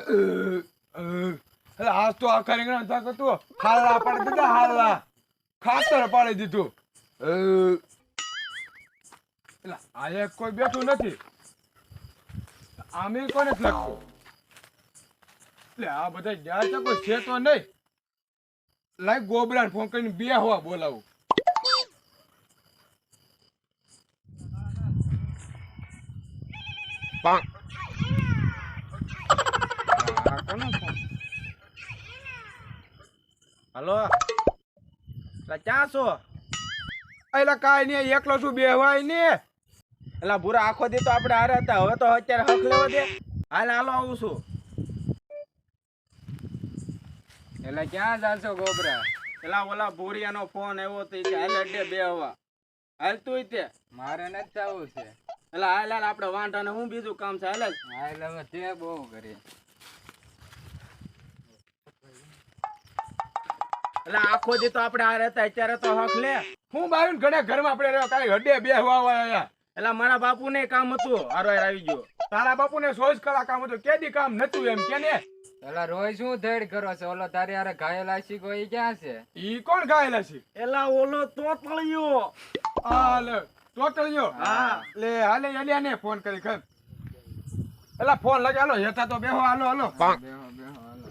એટલે આજ તો આખા રીંગણા થાક હતું હાલા પાડી દીધા હાલા ખાતર પાડી દીધું એટલે આ કોઈ બેઠું નથી આમે કોને જ લાગતું એટલે આ બધા ગયા છે કોઈ છે તો નહીં લાઈક ગોબરાને ફોન કરીને બે હવા બોલાવું હલો ક્યાં છો? એટલે કાંઈ નહીં એકલો છું બે હવાય ને એટલે ભૂરા આખો દી તો આપણે હારે હતા હવે તો અત્યારે હક લેવો દે હાલ હાલો આવું છું. એટલે ક્યાં જાશો ગોબરા? પેલા ઓલા ભૂરિયાનો ફોન આવ્યો તો કે હાલ અડે બે હવા હાલ તું તે મારે નથી જવું છે. એટલે હાલ હાલ આપણે વાંઢાને હું બીજું કામ છે હાલ એટલે હવે તે બહુ કરી એટલે આખો દી તો આપણે હારે હતા અત્યારે તો હક લે. હું બાયું ઘણા ઘરમાં આપણે રહ્યો કાંઈ હડે બે હવા આયા એટલે મારા બાપુ ને કામ હતું હારો આવી ગયો. તારા બાપુ ને 100 કલાક કામ હતું કેદી કામ નતું એમ કે ને પેલા રોય શું ધડ કરો છો? ઓલો તારી હારે ઘાયલા શીખો ઈ ક્યાં છે? ઈ કોણ ગાયેલા છે? એલા ઓલો તો તળિયો હાલે ટોટલિયો હા લે હાલે એલિયાને ફોન કરી ખર એલા ફોન લગાવ હાલો હેઠા તો બેહો હાલો હાલો બેહો બેહો હાલો.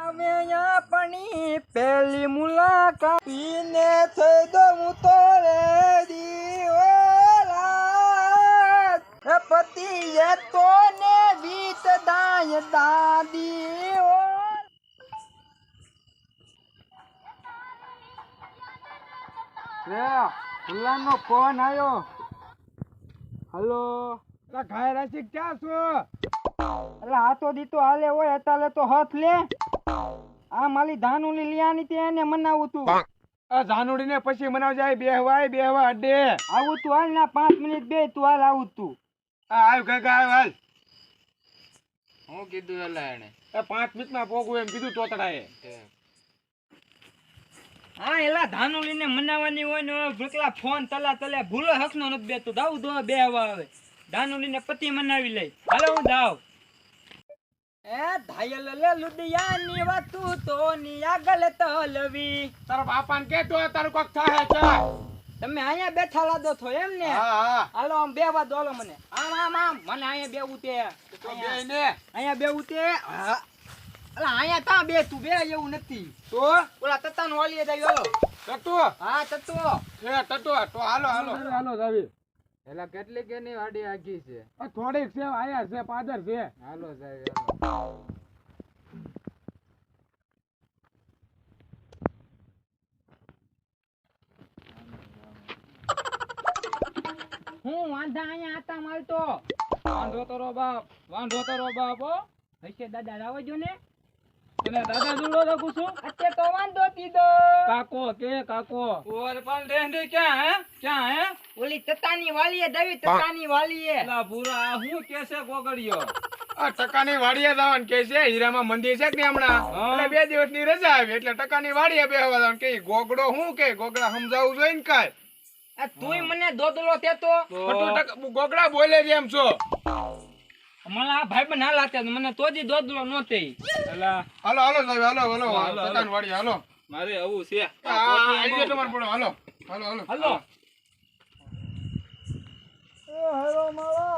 અમે આપણી પહેલી મુલાકાત પીને થઈ દઉં તો રે દીવાલાત એ પતિએ તો ને વીત દાય દાદી લે ફુલાનો ફોન આવ્યો હાલો એલા ઘાય રાશી ક્યાં છો? એટલે હાથો દીતો હાલે હોય અતાલે તો હાથ લે આ માલી ધાનુલી લિયાની તે એને મનાવું તું આ જાનુડીને પછી મનાવ જાય બેહવા અડે આવું તું હાલ ના 5 મિનિટ બે તું હાલ આવું તું આ આવ ગગા આવ હાલ હું કીધું એલા એને? એ 5 મિનિટમાં પોગું એમ કીધું તોતડાએ હા એલા ધાનુલી ને મનાવવાની હોય ને ભૂકલા ફોન તલા તલે ભૂલો હકનો નથી બેતો દાવ દો બે હવા આવે ધાનુલી ને પતિ મનાવી લઈ હાલો હું દાવ એ ધાયલ લે લુડિયાની વાતું તો ની આગળ તલવી તારા બાપાને કે તો તારું કોક થાય છે તમે અહીંયા બેઠા લાદો છો એમ ને હા હાલો આમ બેવા દો હાલો મને આમ મને અહીંયા બેવું તે તો બે ને અહીંયા બેવું તે હા અલા અહીંયા તા બે તું બે એવું નથી તો ઓલા તતાનો વાલીએ જાય હાલો ટટુ હા તત્વો એ ટટુ તો હાલો જાવી એલા કેટલી કેની વાડી આખી છે? થોડીક છે આયા છે પાદર છે હાલો સાહેબ હાલો. હું વાંધા અહીંયા આતા માલતો વાંધો તારો બાપ હો હશે દાદા રાવજો ને તને દાદા જોડો રાખું છું અત્યારે તો વાંધો દીધો કાકો ઓર પણ રેંડી ક્યાં હે ઓલી તતાની વાલીએ દવી તતાની વાલીએ એલા ભૂરા હું કેસે ગોગડિયો આ ટકાની વાડીએ જવાનું કે છે હીરામાં મંદિર છે કે હમણાં એટલે 2 દિવસની રજા આવી એટલે ટકાની વાડીએ બેહવા જવાનું કે ગોગડો હું કે ગોગડા સમજાવવું જોઈએ ને કાઈ આ તુંય મને દોદલો તેતો ગોગડા બોલે છે એમ છો મને આ ભાઈ બન હાલ આત્યા મને તોજી દોદલો નહોતી એલા હાલો ટકાની વાડીએ હાલો મારે આવું છે આઈ તમારે પડો હાલો હાલો હેલો મારા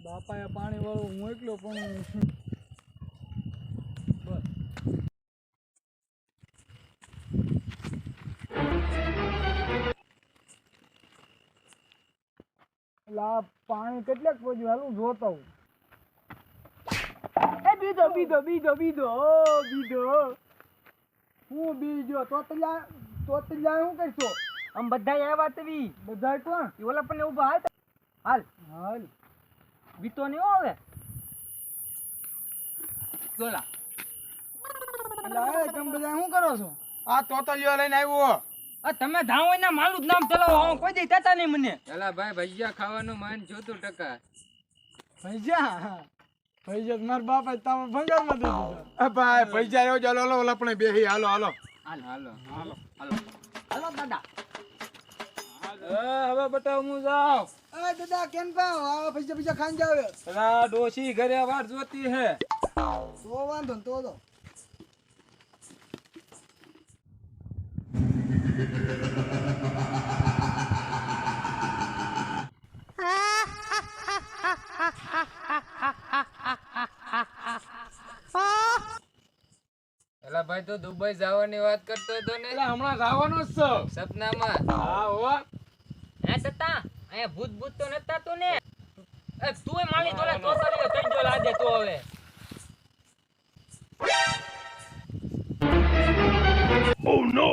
બાપાએ પાણી વાળું હું એકલો પણ પાણી કેટલાક પહોંચ્યું હાલું જોતો બીજો હું બીજો તોતલા હું કરશો આમ બધા આવ્યા તવી બધા કોણ ઈ ઓલા પણ ઉભા હાલ બીતો ને આવે ગોલા એટલે તમે બધા શું કરો છો? આ તોતલિયો લઈને આવ્યો આ તમે ધાવો ના મારું જ નામ ચલાવો હું કોઈ દી થતા નહીં મને એલા ભાઈ ભજીયા ખાવાનું મન જોતું ટકા પૈસા મારા બાપા તમે ભંગારમાં દઈ દીધા ભાઈ પૈસા આવ્યો ચાલો ઓલા પણ બેહી હાલો હાલો હાલો દાદા હવે બટા હું જાઉં. આ દાદા કેમ પાવ આ પૈસા ખાન જાવ અલા આ ડોશી ઘરે વાર જોતી હે. તો વાંધો ને તો એલા ભાઈ તો દુબઈ જવાની વાત કરતો હતો ને એટલે હમણાં જવાનો જ છો. સપનામાં. હા હો. હે તતા અહીંયા ભૂત ભૂત તો નતા તું ને તું મારી જોડે તો કર્યો તઈ જો લાદે તો હવે Oh no.